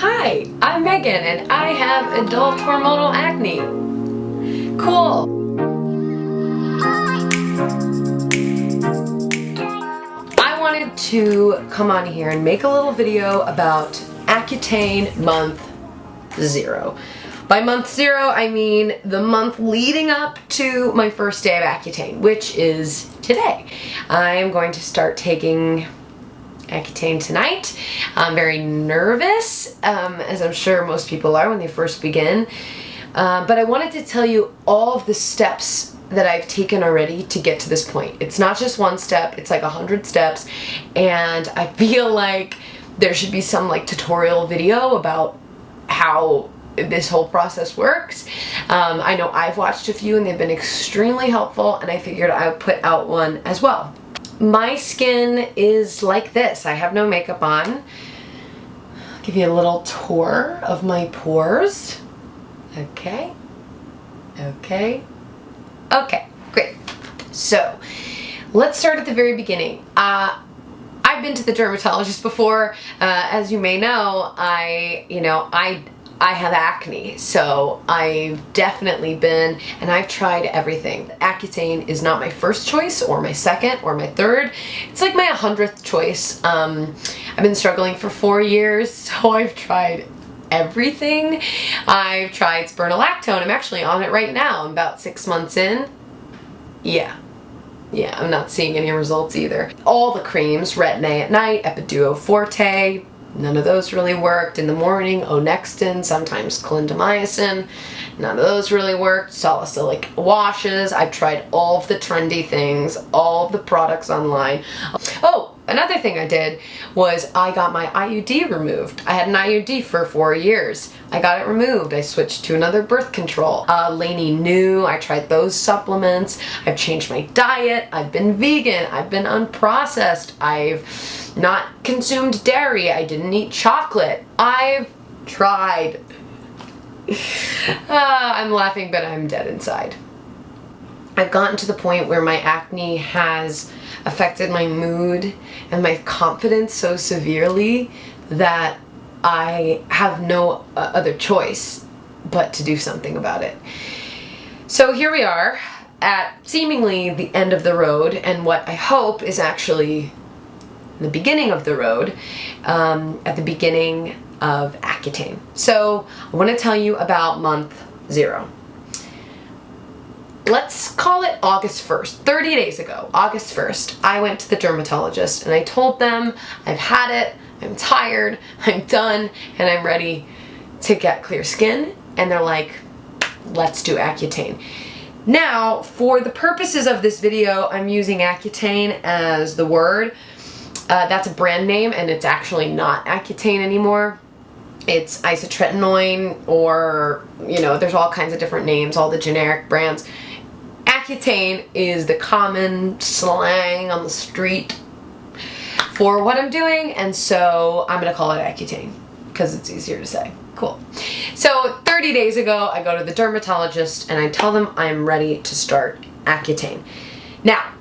Hi, I'm Megan and I have adult hormonal acne. Cool. I wanted to come on here and make a little video about Accutane month 0. By month 0, I mean the month leading up to my first day of Accutane, which is today. I'm going to start taking Accutane tonight. I'm very nervous, as I'm sure most people are when they first begin. But I wanted to tell you all of the steps that I've taken already to get to this point. It's not just one step, it's like 100 steps, and I feel like there should be some like tutorial video about how this whole process works. I know I've watched a few and they've been extremely helpful, and I figured I would put out one as well. My skin is like this. I have no makeup on. I'll give you a little tour of my pores. Okay, great. So let's start at the very beginning. I've been to the dermatologist before. As you may know, I have acne, so I've definitely been, and I've tried everything. Accutane is not my first choice, or my second, or my third. It's like my 100th choice. I've been struggling for 4 years, so I've tried everything. I've tried spironolactone. I'm actually on it right now. I'm about 6 months in. Yeah, I'm not seeing any results either. All the creams, Retin-A at night, Epiduo Forte, none of those really worked. In the morning, Onextin, sometimes clindamycin, none of those really worked. Salicylic washes, I've tried all of the trendy things, all of the products online. Oh, another thing I did was I got my IUD removed. I had an IUD for 4 years. I got it removed. I switched to another birth control. Lainey New, I tried those supplements. I've changed my diet. I've been vegan. I've been unprocessed. I've not consumed dairy. I didn't eat chocolate. I've tried. I'm laughing, but I'm dead inside. I've gotten to the point where my acne has affected my mood and my confidence so severely that I have no other choice but to do something about it. So here we are at seemingly the end of the road, and what I hope is actually the beginning of the road, at the beginning of Accutane. So I want to tell you about month 0. Let's call it August 1st, 30 days ago, August 1st, I went to the dermatologist and I told them I've had it, I'm tired, I'm done, and I'm ready to get clear skin. And they're like, let's do Accutane. Now, for the purposes of this video, I'm using Accutane as the word. That's a brand name, and it's actually not Accutane anymore. It's isotretinoin, or, there's all kinds of different names, all the generic brands. Accutane is the common slang on the street for what I'm doing, and so I'm gonna call it Accutane because it's easier to say. Cool. So 30 days ago, I go to the dermatologist and I tell them I'm ready to start Accutane. Now,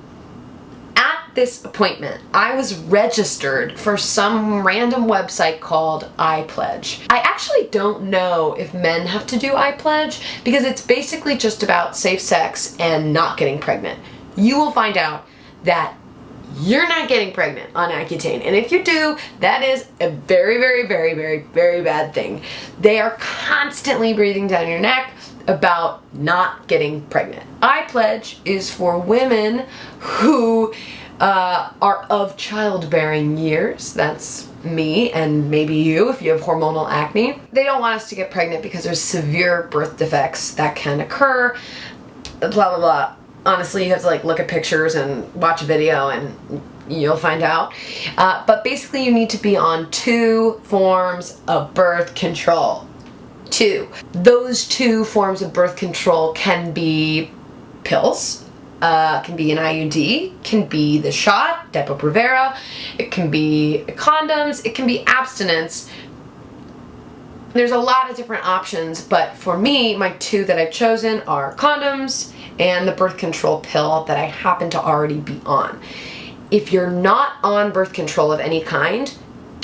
at this appointment, I was registered for some random website called iPledge. I actually don't know if men have to do iPledge because it's basically just about safe sex and not getting pregnant. You will find out that you're not getting pregnant on Accutane, and if you do, that is a very, very, very, very, very bad thing. They are constantly breathing down your neck about not getting pregnant. iPledge is for women who are of childbearing years. That's me and maybe you if you have hormonal acne. They don't want us to get pregnant because there's severe birth defects that can occur, blah, blah, blah. Honestly, you have to look at pictures and watch a video and you'll find out. But basically you need to be on 2 forms of birth control. 2. Those 2 forms of birth control can be pills, can be an IUD, can be the shot, Depo-Provera, it can be condoms, it can be abstinence. There's a lot of different options, but for me, my 2 that I've chosen are condoms and the birth control pill that I happen to already be on. If you're not on birth control of any kind,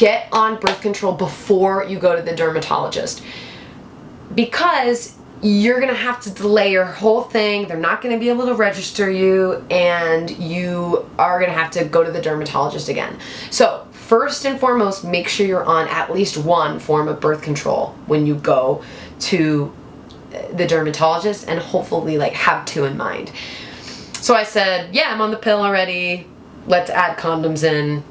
get on birth control before you go to the dermatologist, because you're gonna have to delay your whole thing. They're not gonna be able to register you, and you are gonna have to go to the dermatologist again. So first and foremost, make sure you're on at least one form of birth control when you go to the dermatologist, and hopefully like have two in mind. So I said, yeah, I'm on the pill already. Let's add condoms in.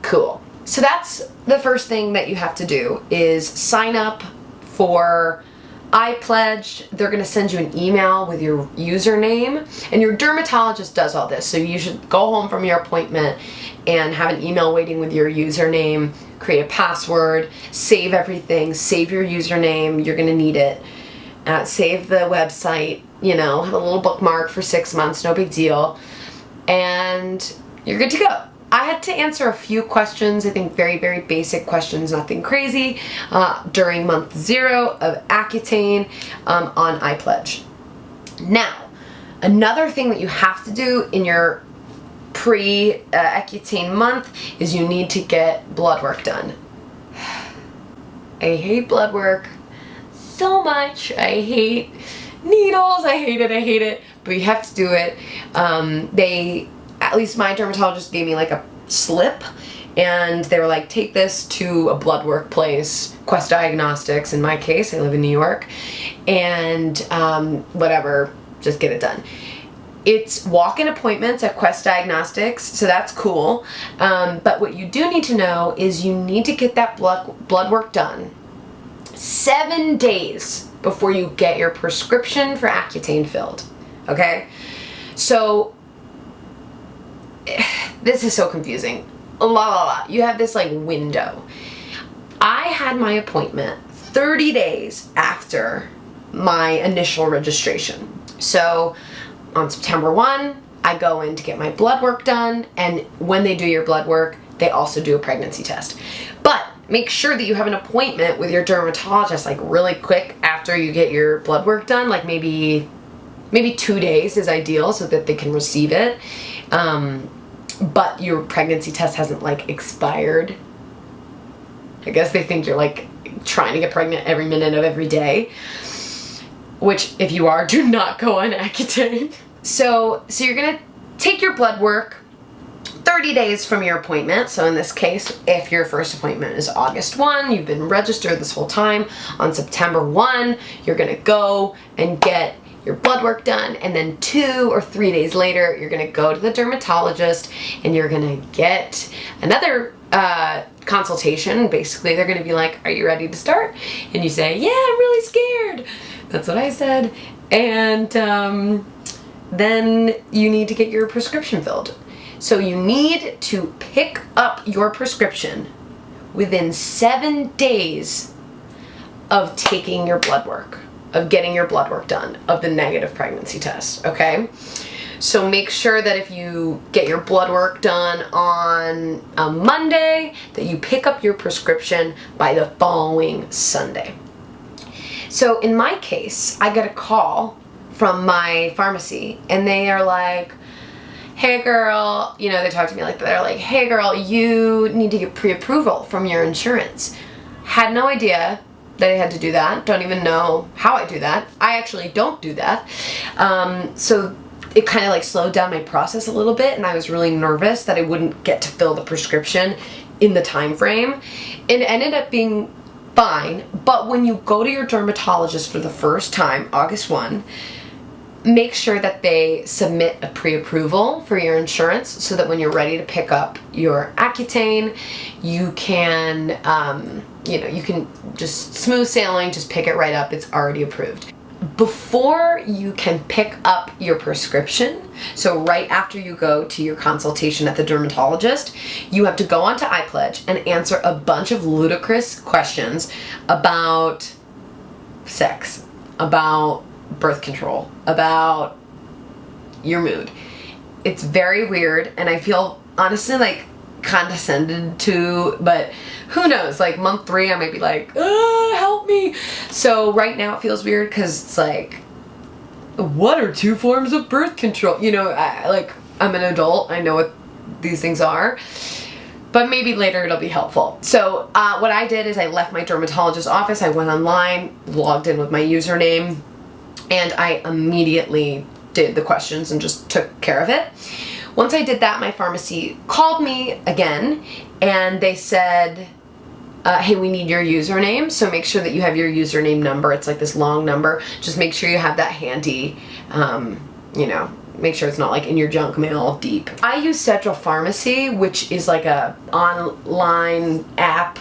Cool. So that's the first thing that you have to do, is sign up for iPledge. They're going to send you an email with your username, and your dermatologist does all this. So you should go home from your appointment and have an email waiting with your username, create a password, save everything, save your username. You're going to need it. Save the website, you know, have a little bookmark for 6 months, no big deal, and you're good to go. I had to answer a few questions, I think very, very basic questions, nothing crazy, during month 0 of Accutane on iPledge. Now, another thing that you have to do in your pre-Accutane month is you need to get blood work done. I hate blood work so much. I hate needles. I hate it, but you have to do it. At least my dermatologist gave me like a slip, and they were like, take this to a blood work place, Quest Diagnostics in my case, I live in New York, and whatever, just get it done. It's walk-in appointments at Quest Diagnostics, so that's cool, but what you do need to know is you need to get that blood work done 7 days before you get your prescription for Accutane filled, okay? So this is so confusing. You have this like window. I had my appointment 30 days after my initial registration. So on September 1, I go in to get my blood work done, and when they do your blood work, they also do a pregnancy test. But make sure that you have an appointment with your dermatologist like really quick after you get your blood work done, like maybe 2 days is ideal so that they can receive it. But your pregnancy test hasn't like expired. I guess they think you're like trying to get pregnant every minute of every day, which if you are, do not go on Accutane. So you're gonna take your blood work 30 days from your appointment. So in this case, if your first appointment is August 1, you've been registered this whole time, on September 1, you're gonna go and get your blood work done, and then 2 or 3 days later, you're gonna go to the dermatologist and you're gonna get another consultation. Basically, they're gonna be like, are you ready to start? And you say, yeah, I'm really scared. That's what I said. And then you need to get your prescription filled. So you need to pick up your prescription within 7 days of taking your blood work, of getting your blood work done, of the negative pregnancy test, okay? So make sure that if you get your blood work done on a Monday, that you pick up your prescription by the following Sunday. So in my case, I got a call from my pharmacy, and they are like, hey girl, you know, they talk to me like that. They're like, hey girl, you need to get pre-approval from your insurance. Had no idea that I had to do that. Don't even know how I do that. I actually don't do that. So it kind of like slowed down my process a little bit, and I was really nervous that I wouldn't get to fill the prescription in the time frame. It ended up being fine, but when you go to your dermatologist for the first time, August 1, make sure that they submit a pre-approval for your insurance so that when you're ready to pick up your Accutane, you can, you can just smooth sailing, just pick it right up. It's already approved. Before you can pick up your prescription, so right after you go to your consultation at the dermatologist, you have to go onto iPledge and answer a bunch of ludicrous questions about sex, about birth control, about your mood. It's very weird, and I feel honestly like condescended to, but who knows, like month 3 I might be like, help me. So right now it feels weird because it's like, what are 2 forms of birth control? You know, I'm an adult, I know what these things are, but maybe later it'll be helpful. So what I did is I left my dermatologist's office, I went online, logged in with my username, and I immediately did the questions and just took care of it. Once I did that, my pharmacy called me again, and they said, hey, we need your username, so make sure that you have your username number. It's like this long number. Just make sure you have that handy, you know, make sure it's not like in your junk mail deep. I use Central Pharmacy, which is like a online app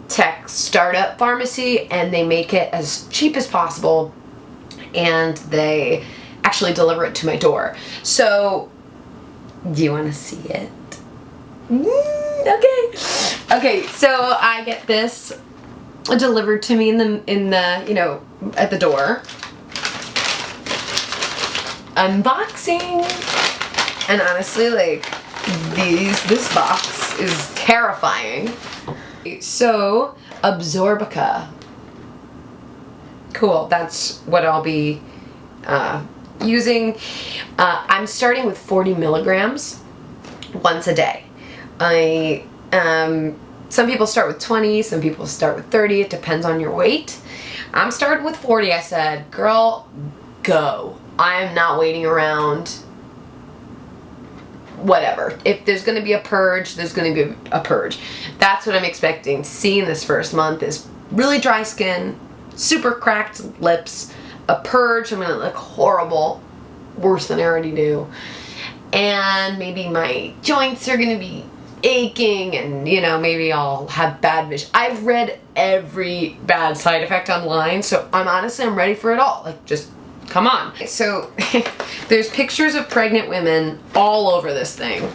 tech startup pharmacy, and they make it as cheap as possible, and they actually deliver it to my door. So, do you want to see it? Okay, so I get this delivered to me in the you know, at the door. Unboxing. And honestly, like, this box is terrifying. So, Absorbica. Cool, that's what I'll be using. I'm starting with 40 milligrams once a day. Some people start with 20, some people start with 30, it depends on your weight. I'm starting with 40, I said, girl, go. I'm not waiting around. Whatever. If there's going to be a purge, there's going to be a purge. That's what I'm expecting to see in this first month, is really dry skin, super cracked lips, a purge. I'm going to look horrible, worse than I already do. And maybe my joints are going to be aching, and you know, maybe I'll have bad vision. I've read every bad side effect online, so I'm ready for it all. Like, just come on. So there's pictures of pregnant women all over this thing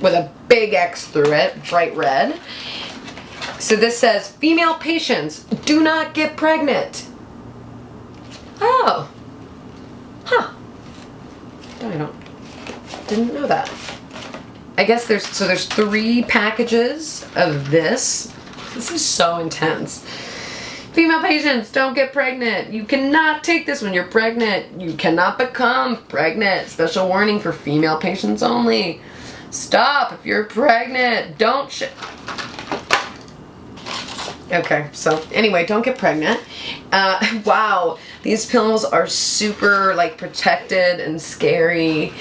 with a big X through it, bright red. So this says, female patients, do not get pregnant. Oh. Huh. Didn't know that. I guess there's 3 packages of this. This is so intense. Female patients, don't get pregnant. You cannot take this when you're pregnant. You cannot become pregnant. Special warning for female patients only. Stop if you're pregnant. Don't Okay, so anyway, don't get pregnant. Wow, these pills are super like protected and scary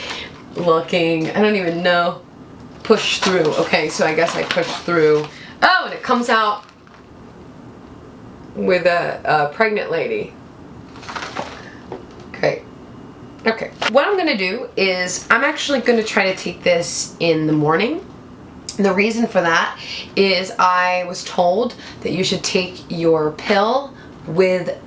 looking. I don't even know. Push through. Okay, so I guess I push through. Oh, and it comes out with a pregnant lady. Great. Okay. What I'm going to do is I'm actually going to try to take this in the morning. The reason for that is I was told that you should take your pill with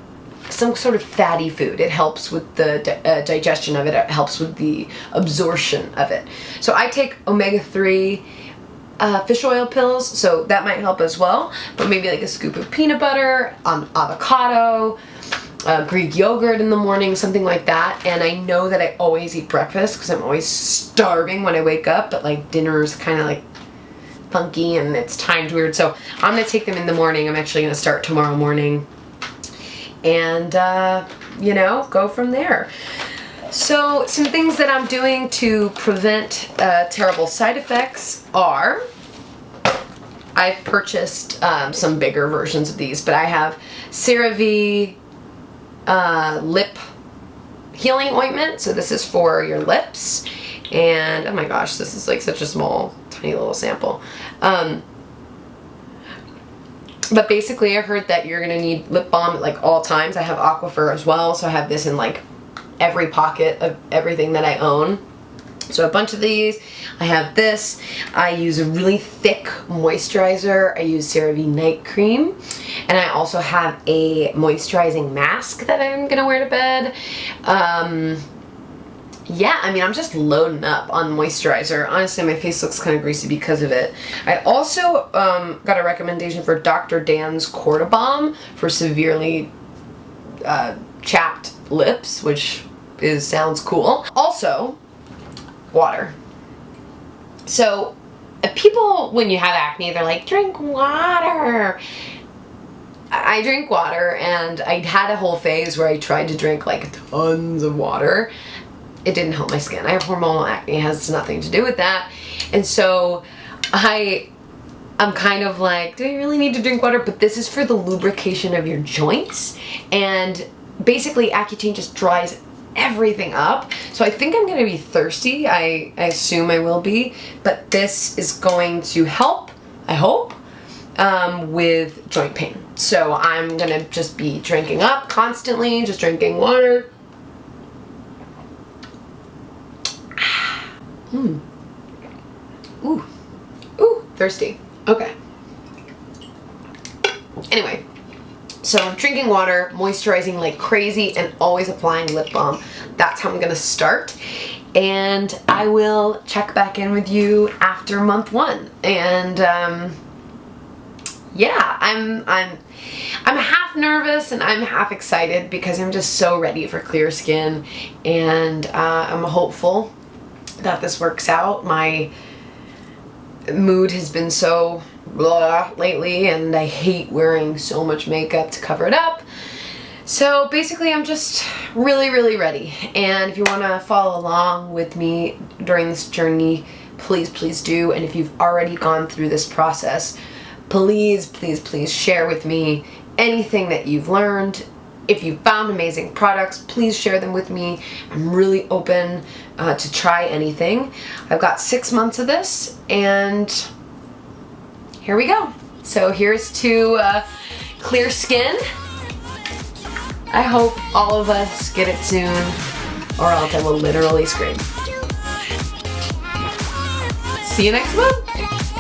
some sort of fatty food. It helps with the digestion of it. It helps with the absorption of it. So I take omega-3 fish oil pills, so that might help as well. But maybe like a scoop of peanut butter, avocado, Greek yogurt in the morning, something like that. And I know that I always eat breakfast because I'm always starving when I wake up, but like dinner is kind of like funky and it's timed weird. So I'm going to take them in the morning. I'm actually going to start tomorrow morning. And, you know, go from there. So some things that I'm doing to prevent terrible side effects are, I've purchased some bigger versions of these, but I have Cerave lip healing ointment. So this is for your lips. And oh my gosh, this is like such a small, tiny little sample. But basically I heard that you're gonna need lip balm at like all times. I have Aquaphor as well, so I have this in like every pocket of everything that I own. So a bunch of these. I have this. I use a really thick moisturizer. I use CeraVe night cream. And I also have a moisturizing mask that I'm gonna wear to bed. Yeah, I mean, I'm just loading up on moisturizer. Honestly, my face looks kind of greasy because of it. I also got a recommendation for Dr. Dan's Cortibalm for severely chapped lips, which sounds cool. Also, water. So, people, when you have acne, they're like, drink water. I drink water, and I had a whole phase where I tried to drink like tons of water. It didn't help my skin. I have hormonal acne. It has nothing to do with that. And so I I'm kind of like, do I really need to drink water? But this is for the lubrication of your joints. And basically Accutane just dries everything up. So I think I'm gonna be thirsty. I assume I will be. But this is going to help, I hope, with joint pain. So I'm gonna just be drinking up constantly, just drinking water. Ooh, ooh, thirsty. Okay. Anyway, so I'm drinking water, moisturizing like crazy, and always applying lip balm. That's how I'm gonna start. And I will check back in with you after month 1. And yeah, I'm half nervous and I'm half excited because I'm just so ready for clear skin, and I'm hopeful that this works out. My mood has been so blah lately, and I hate wearing so much makeup to cover it up. So basically I'm just really, really ready. And if you want to follow along with me during this journey, please, please do. And if you've already gone through this process, please, please, please share with me anything that you've learned. If you found amazing products, please share them with me. I'm really open to try anything. I've got 6 months of this, and here we go. So here's to clear skin. I hope all of us get it soon, or else I will literally scream. See you next month.